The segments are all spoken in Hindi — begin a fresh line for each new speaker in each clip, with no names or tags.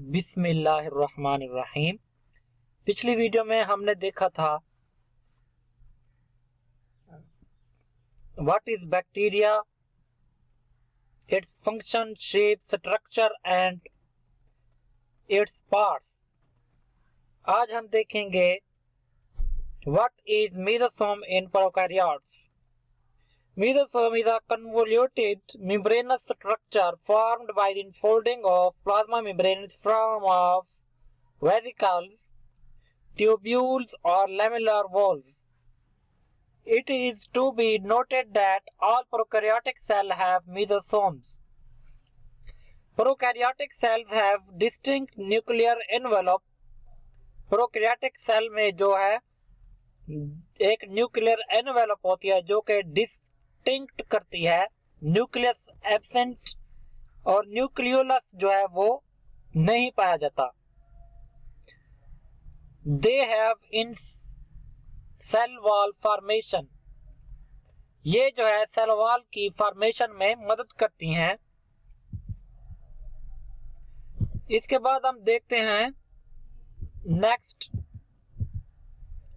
बिस्मिल्लाहिर्रहमानिर्रहीम। पिछली वीडियो में हमने देखा था what is bacteria, its function, shape, structure and its parts. आज हम देखेंगे what is mesosome in prokaryotes. Mesosome is a convoluted membranous structure formed by the enfolding of plasma membrane in form of vesicles, tubules or lamellar walls. It is to be noted that all prokaryotic cells have mesosomes. Prokaryotic cells have distinct nuclear envelope. Prokaryotic cell में जो है एक न्यूक्लियर एनवेलप होती है जो कि डिस्टिंक्ट करती है न्यूक्लियस एब्सेंट, और न्यूक्लियोलस जो है वो नहीं पाया जाता। They have in cell wall formation, ये जो है सेल वॉल की फॉर्मेशन में मदद करती हैं। इसके बाद हम देखते हैं next,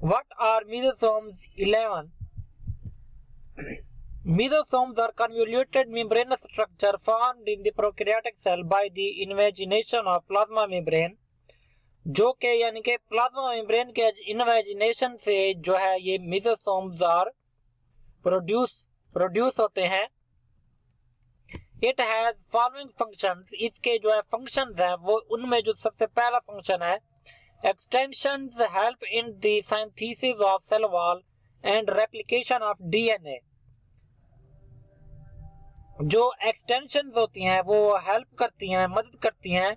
what are mesosomes 11। Mesosomes are convoluted membranous structure formed in the prokaryotic cell by the invagination of plasma membrane, जो के यानी के प्लाज्मा मेम्ब्रेन के इन्वेजिनेशन से जो है ये मेसोसोम्स आर प्रोड्यूस होते हैं। इट हैज फॉलोइंग फंक्शंस, इसके जो है फंक्शंस हैं वो उनमें जो सबसे पहला फंक्शन है extensions help in the synthesis of cell wall and replication of DNA. जो एक्सटेंशंस होती हैं वो हेल्प करती हैं, मदद करती हैं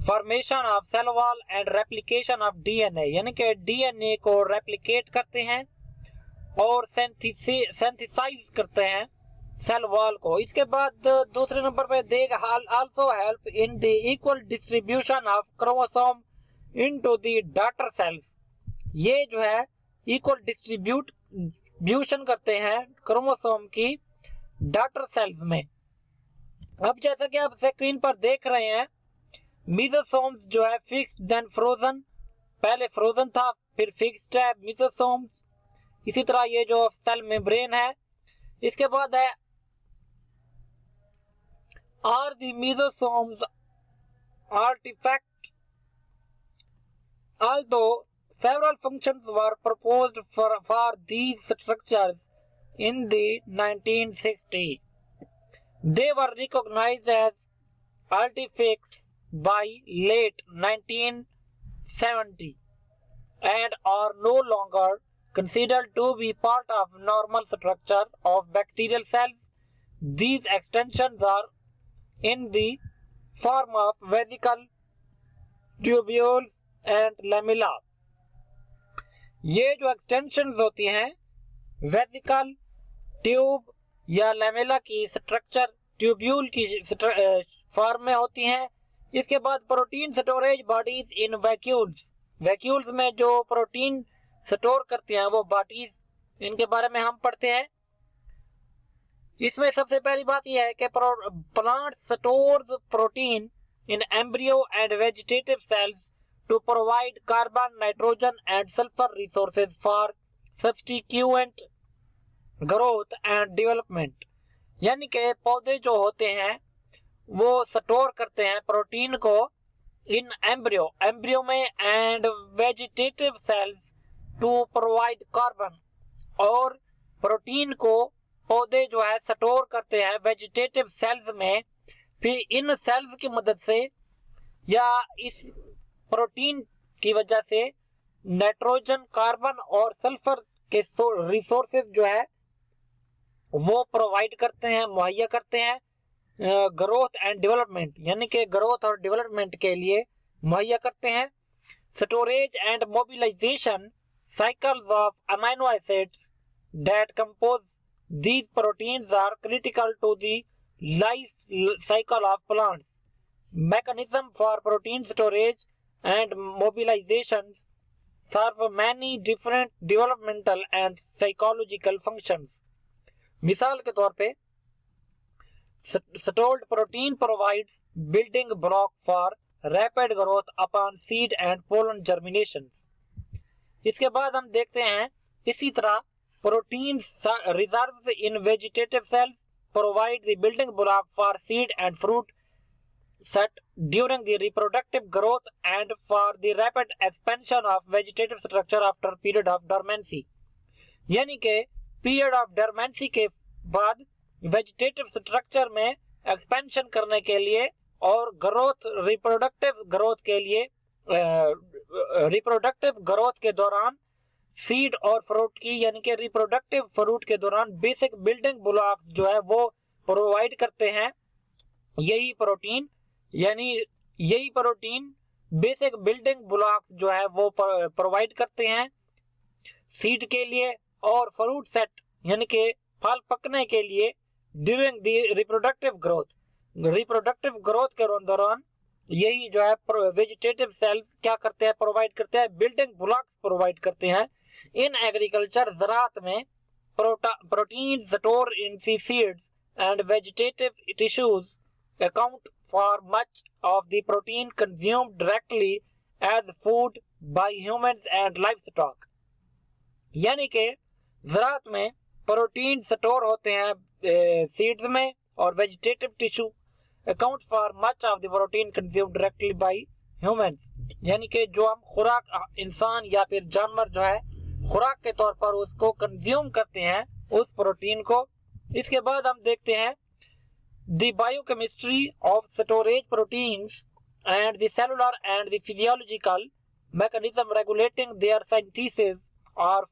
formation of cell wall and replication of DNA, यानी कि डीएनए को रेप्लिकेट करते हैं और सिंथेसाइज करते हैं सेल वॉल को। इसके बाद दूसरे नंबर पे they also help in the equal distribution of chromosome into the daughter cells. ये जो है इक्वल डिस्ट्रीब्यूशन करते हैं क्रोमोसोम की डॉटर सेल्स में। अब जैसा कि आप स्क्रीन पर देख रहे हैं मेसोसोम्स जो है फिक्स्ड देन फ्रोजन, पहले फ्रोजन था फिर फिक्स्ड है मेसोसोम्स। इसी तरह ये जो सेल मेम्ब्रेन है, इसके बाद है are the mesosomes artefact, although several functions were proposed for these structures in the 1960s. They were recognized as artifacts by late 1970 and are no longer considered to be part of normal structure of bacterial cells. These extensions are in the form of vesicle, tubules and lamella. ये जो एक्सटेंशंस होती हैं वेसिकल, ट्यूब या लैमेला की स्ट्रक्चर, ट्यूब्यूल की फॉर्म में होती हैं। इसके बाद protein storage bodies in vacuoles, vacuoles में जो प्रोटीन स्टोर करती हैं वो बॉडीज, इनके बारे में हम पढ़ते हैं। इसमें सबसे पहली बात यह है कि plant stores protein in embryo and vegetative sales to provide carbon, nitrogen and sulfur resources for subsequent growth and development। यानी कि पौधे जो होते हैं वो स्टोर करते हैं प्रोटीन को इन एम्ब्रियो में and vegetative cells to provide carbon, और प्रोटीन को पौधे जो है स्टोर करते हैं वेजिटेटिव सेल्स में। फिर इन सेल्स की मदद से या इस प्रोटीन की वजह से नाइट्रोजन, कार्बन और सल्फर के रिसोर्सेज जो है वो प्रोवाइड करते हैं, मुहैया करते हैं ग्रोथ एंड डेवलपमेंट, यानी कि ग्रोथ और डेवलपमेंट के लिए मुहैया करते हैं। Storage and mobilisation cycles of amino acids that compose these proteins are critical to the life cycle of plants. Mechanism for protein storage and mobilizations serve many different developmental and psychological functions. मिसाल के तौर पे stored protein provides building block for rapid growth upon seed and pollen germination. इसके बाद हम देखते हैं इसी तरह protein reserves in vegetative cells provide the building block for seed and fruit set during the reproductive growth and for the rapid expansion of vegetative structure after period of dormancy। यानी कि पीरियड ऑफ डोरमेंसी के बाद वेजिटेटिव स्ट्रक्चर में एक्सपेंशन करने के लिए और ग्रोथ रिप्रोडक्टिव ग्रोथ के लिए रिप्रोडक्टिव ग्रोथ के दौरान सीड और फ्रूट की यानी कि रिप्रोडक्टिव फ्रूट के दौरान बेसिक बिल्डिंग ब्लॉक जो है वो प्रोवाइड करते हैं। यही प्रोटीन बेसिक बिल्डिंग ब्लॉक जो है वो प्रोवाइड करते हैं सीड के लिए और फ्रूट सेट यानी कि फल पकने के लिए ड्यूरिंग द रिप्रोडक्टिव ग्रोथ के दौरान यही जो है वेजिटेटिव सेल्स क्या करते हैं, प्रोवाइड करते हैं, बिल्डिंग ब्लॉक्स प्रोवाइड करते हैं। इन एग्रीकल्चर ज़राअत में protein store in seeds and vegetative tissues account for much of the protein consumed directly as food by humans and livestock। यानी कि ज़राअत में प्रोटीन स्टोर होते हैं सीड्स में और vegetative tissue account for much of the protein consumed directly by humans, यानी कि जो हम खुराक इंसान या फिर जानवर जो है खुराक के तौर पर उसको कंज्यूम करते हैं उस प्रोटीन को। इसके बाद हम देखते हैं the biochemistry of storage proteins and the cellular and the physiological mechanism regulating their synthesis are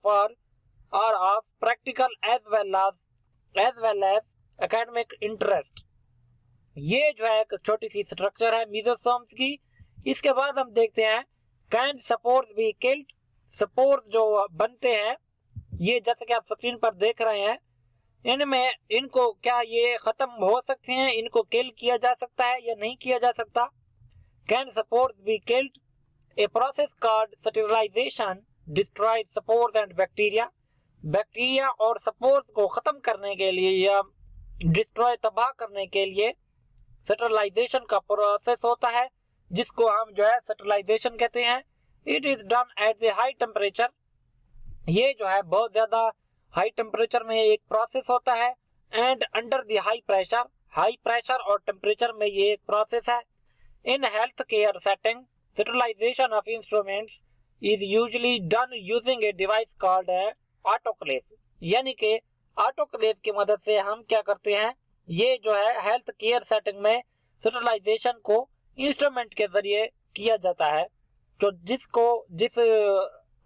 of practical as well as academic interest। ये जो है एक छोटी सी स्ट्रक्चर है मीजोसोम्स की। इसके बाद हम देखते हैं can spores be killed. Spores जो बनते हैं ये जैसे कि आप स्क्रीन पर देख रहे हैं, इनमें इनको क्या ये खत्म हो सकते हैं, इनको किल किया जा सकता है या नहीं किया जा सकता। Can spores be killed. A process called sterilisation destroy spores and bacteria. Bacteria और स्पोर्स को खत्म करने के लिए या डिस्ट्रॉय तबाह करने के लिए स्टेरिलाइजेशन का प्रोसेस होता है जिसको हम जो है स्टेरिलाइजेशन कहते हैं। It is done at the high temperature. ये जो है बहुत ज्यादा हाई टेम्परेचर में एक प्रोसेस होता है and under the high pressure और टेम्परेचर में ये एक प्रोसेस है। In health care setting sterilisation of instruments is usually done using a device called autoclave. यानी कि ऑटोक्लेव की मदद से हम क्या करते हैं, ये जो है हेल्थ केयर सेटिंग में स्टेरिलाइजेशन को इंस्ट्रूमेंट के जरिए किया जाता है। तो जिस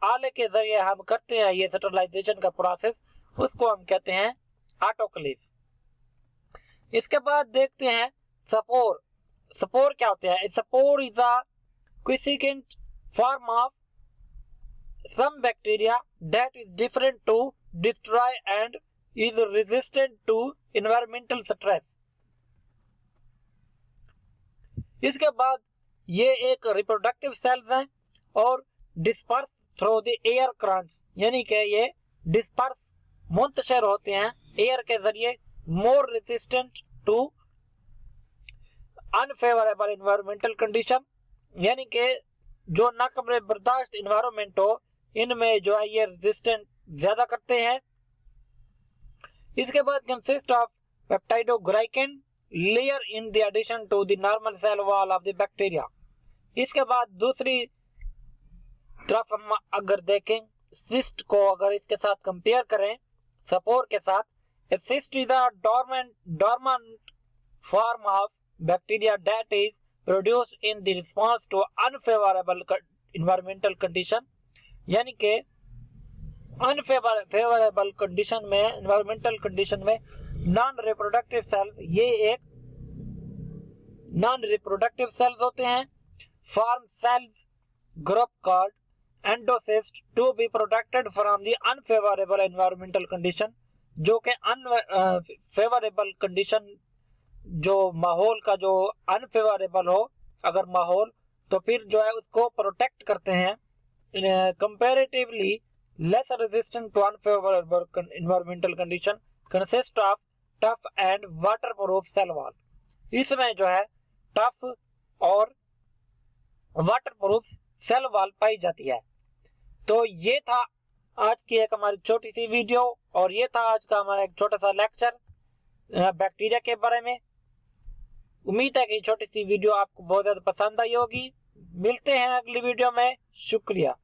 आले के जरिए हम करते हैं ये स्टेरिलाइजेशन का प्रोसेस उसको हम कहते हैं ऑटोक्लेव। इसके बाद देखते हैं स्पोर। स्पोर क्या होते हैं? Spore is a quiescent form of some bacteria that is different to destroy and is resistant to environmental stress. इसके बाद ये एक रिप्रोडक्टिव सेल्स हैं और disperse through the air currents, यानी कि ये डिस्पर्स मुंतशिर होते हैं एयर के जरिए। More resistant to unfavourable environmental condition, यानी कि जो नाकाबिल बर्दाश्त एनवायरमेंट हो इनमें जो है ये रेजिस्टेंट ज्यादा करते हैं। इसके बाद consist of peptidoglycan layer in the addition to the normal cell wall of the bacteria. इसके बाद दूसरी तरफ हम अगर देखें सिस्ट को, अगर इसके साथ कंपेयर करें स्पोर के साथ, cyst is a dormant form of bacteria that is produced in the response to unfavourable environmental condition. यानी कि अनफेवरेबल कंडीशन में, एनवायरमेंटल कंडीशन में नॉन रिप्रोडक्टिव सेल्स, ये एक नॉन रिप्रोडक्टिव सेल्स होते हैं। Form cells group called endocyst to be protected from the unfavourable environmental condition, जो कि अनफेवरेबल कंडीशन, जो माहौल का जो अनफेवरेबल हो अगर माहौल, तो फिर जो है उसको प्रोटेक्ट करते हैं। Comparatively less resistant to unfavourable environmental condition consist of tough and waterproof cell wall. इसमें जो है टफ और वाटरप्रूफ सेल वॉल पाई जाती है। तो ये था आज की एक हमारी छोटी सी वीडियो और ये था आज का हमारा एक छोटा सा लेक्चर बैक्टीरिया के बारे में। उम्मीद है कि छोटी सी वीडियो आपको बहुत ज्यादा पसंद आई होगी। मिलते हैं अगली वीडियो में। शुक्रिया।